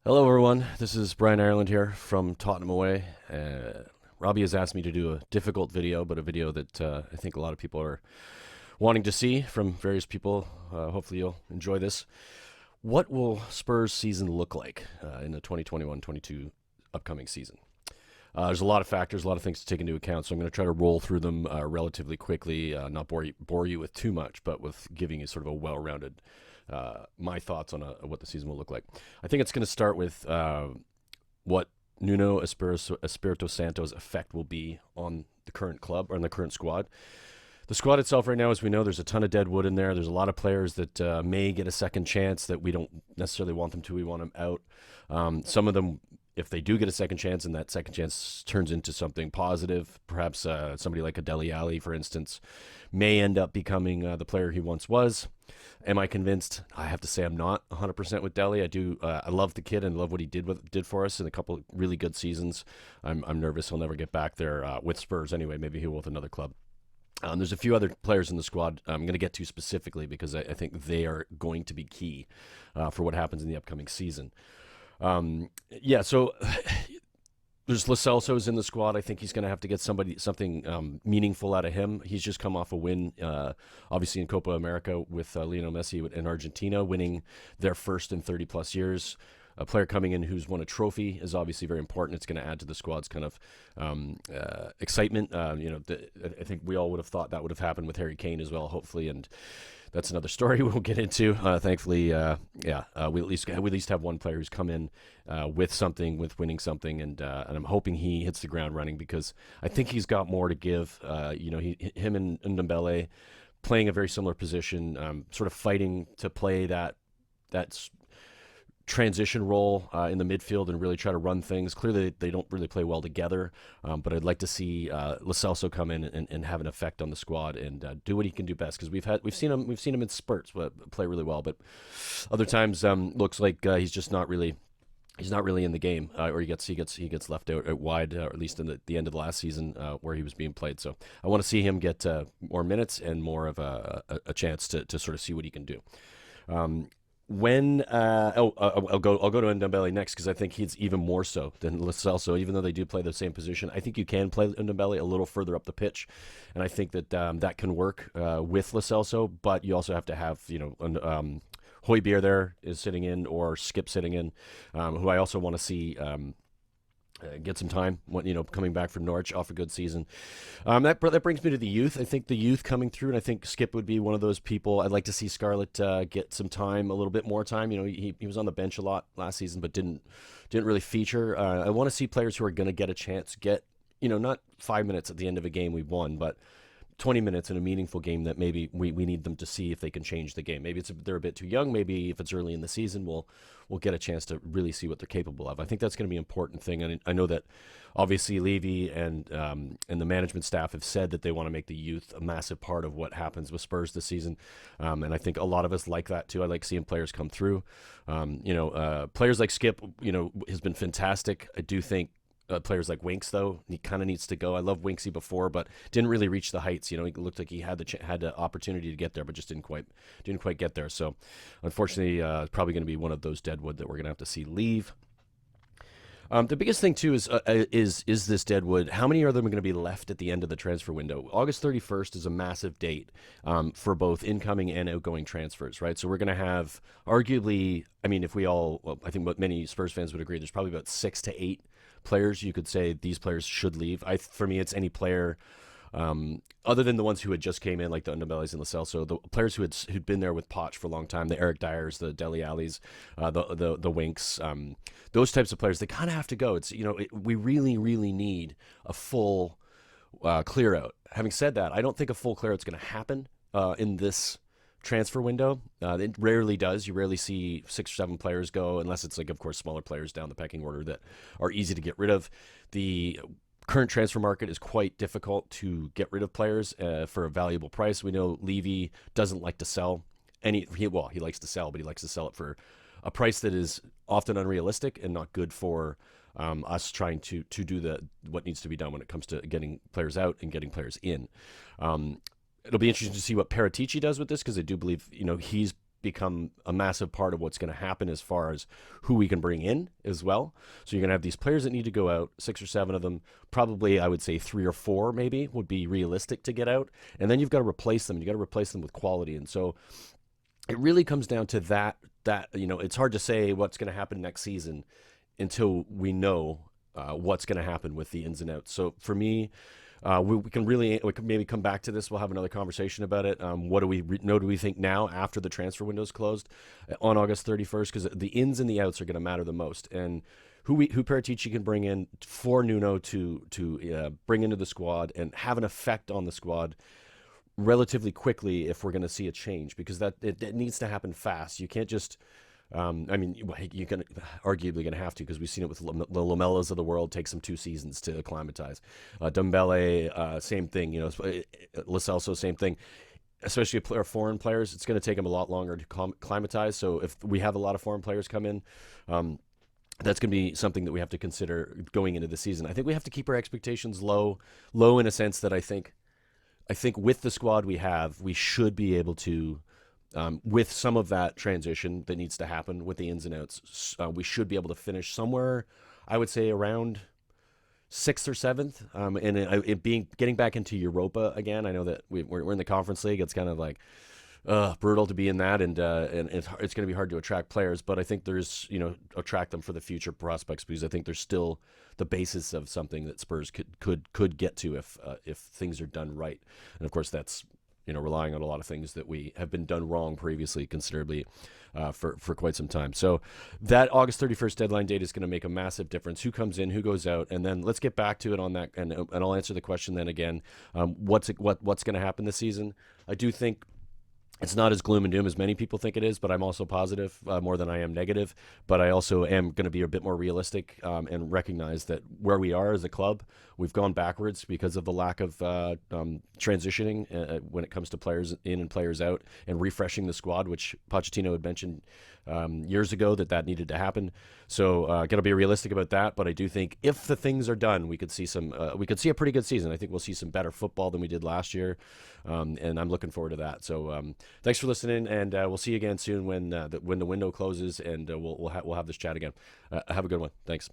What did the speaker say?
Hello, everyone. This is Brian Ireland here from Tottenham Away. Robbie has asked me to do a difficult video, but a video that I think a lot of people are wanting to see from various people. Hopefully, you'll enjoy this. What will Spurs season look like in the 2021-22 upcoming season? There's a lot of factors, a lot of things to take into account, so I'm going to try to roll through them relatively quickly, not bore you with too much, but with giving you sort of a well-rounded my thoughts on what the season will look like. I think it's going to start with what Nuno Espirito Santo's effect will be on the current club or on the current squad. The squad itself right now, as we know, there's a ton of dead wood in there. There's a lot of players that may get a second chance that we don't necessarily want them to. We want them out. Some of them, if they do get a second chance and that second chance turns into something positive, perhaps somebody like a Dele Alli, for instance, may end up becoming the player he once was. Am I convinced? I have to say I'm not 100% with Dele. I do. I love the kid and love what he did for us in a couple of really good seasons. I'm nervous he'll never get back there with Spurs anyway. Maybe he will with another club. There's a few other players in the squad I'm going to get to specifically because I think they are going to be key for what happens in the upcoming season. So there's Lo Celso's in the squad. I think he's going to have to get something meaningful out of him. He's just come off a win, obviously in Copa America with Lionel Messi in Argentina, winning their first in 30 plus years. A player coming in who's won a trophy is obviously very important. It's going to add to the squad's kind of excitement. I think we all would have thought that would have happened with Harry Kane as well, hopefully, and that's another story we'll get into. Thankfully, we at least have one player who's come in with winning something, and I'm hoping he hits the ground running because I think he's got more to give. Him and Ndombele playing a very similar position, sort of fighting to play that transition role in the midfield and really try to run things. Clearly, they don't really play well together, but I'd like to see Lo Celso come in and have an effect on the squad and do what he can do best because we've seen him in spurts play really well, but other times looks like he's just not really. He's not really in the game, or he gets left out wide, or at least in the end of the last season where he was being played. So I want to see him get more minutes and more of a chance to sort of see what he can do. I'll go to Ndombele next because I think he's even more so than Lo Celso. Even though they do play the same position, I think you can play Ndombele a little further up the pitch, and I think that that can work with Lo Celso. But you also have to have Højbjerg there is sitting in or Skip sitting in, who I also want to see. Get some time, coming back from Norwich off a good season. That brings me to the youth. I think the youth coming through, and I think Skip would be one of those people. I'd like to see Scarlett get some time, a little bit more time. He was on the bench a lot last season, but didn't really feature. I want to see players who are going to get a chance, get not 5 minutes at the end of a game we won, but 20 minutes in a meaningful game that maybe we need them to see if they can change the game. Maybe they're a bit too young. Maybe if it's early in the season, we'll get a chance to really see what they're capable of. I think that's going to be an important thing. And I know that obviously Levy and the management staff have said that they want to make the youth a massive part of what happens with Spurs this season. And I think a lot of us like that too. I like seeing players come through. Players like Skip, has been fantastic. I do think players like Winks, though, he kind of needs to go. I loved Winksy before, but didn't really reach the heights. He looked like he had the opportunity to get there, but just didn't quite get there. So, unfortunately, probably going to be one of those deadwood that we're going to have to see leave. The biggest thing too is this deadwood. How many are there going to be left at the end of the transfer window? August 31st is a massive date for both incoming and outgoing transfers, right? So we're going to have arguably, I mean, I think what many Spurs fans would agree, there's probably about 6 to 8 players you could say these players should leave. For me, it's any player other than the ones who had just came in, like the Ndombele's and Lo Celso, the players who'd been there with Poch for a long time, the Eric Dyers, the Dele Allis, the Winks, those types of players, they kind of have to go. It's we really need a full clear out. Having said that, I don't think a full clear out's going to happen in this transfer window. It rarely does. You rarely see 6 or 7 players go, unless it's of course, smaller players down the pecking order that are easy to get rid of. The current transfer market is quite difficult to get rid of players for a valuable price. We know Levy doesn't like to sell he likes to sell, but he likes to sell it for a price that is often unrealistic and not good for us trying to do what needs to be done when it comes to getting players out and getting players in. It'll be interesting to see what Paratici does with this because I do believe he's become a massive part of what's going to happen as far as who we can bring in as well. So you're going to have these players that need to go out, 6 or 7 of them. Probably, I would say 3 or 4 maybe would be realistic to get out. And then you've got to replace them. You got to replace them with quality. And so it really comes down to that it's hard to say what's going to happen next season until we know what's going to happen with the ins and outs. So for me, we can maybe come back to this. We'll have another conversation about it. What do we know? Do we think now after the transfer window is closed on August 31st? Because the ins and the outs are going to matter the most. And who Paratici can bring in for Nuno to bring into the squad and have an effect on the squad relatively quickly if we're going to see a change, because it needs to happen fast. You can't just you can arguably going to have to, because we've seen it with the Lamellas of the world. Takes them 2 seasons to acclimatize. Dembele, same thing. Lo Celso, same thing. Especially foreign players, it's going to take them a lot longer to acclimatize. So if we have a lot of foreign players come in, that's going to be something that we have to consider going into the season. I think we have to keep our expectations low in a sense that I think with the squad we have, we should be able to. With some of that transition that needs to happen with the ins and outs, we should be able to finish somewhere, I would say, around 6th or 7th. And getting back into Europa again. I know that we're in the Conference League. It's kind of like brutal to be in that, and it's going to be hard to attract players. But I think there's attract them for the future prospects, because I think there's still the basis of something that Spurs could get to if things are done right. And of course that's relying on a lot of things that we have been done wrong previously considerably for quite some time. So that August 31st deadline date is going to make a massive difference. Who comes in, who goes out, and then let's get back to it on that. And I'll answer the question then again. What's going to happen this season? I do think it's not as gloom and doom as many people think it is, but I'm also positive more than I am negative. But I also am going to be a bit more realistic and recognize that where we are as a club, we've gone backwards because of the lack of transitioning when it comes to players in and players out and refreshing the squad, which Pochettino had mentioned years ago that needed to happen. So got to be realistic about that. But I do think if the things are done, we could see a pretty good season. I think we'll see some better football than we did last year, and I'm looking forward to that. So thanks for listening, and we'll see you again soon when the window closes, and we'll have this chat again. Have a good one. Thanks.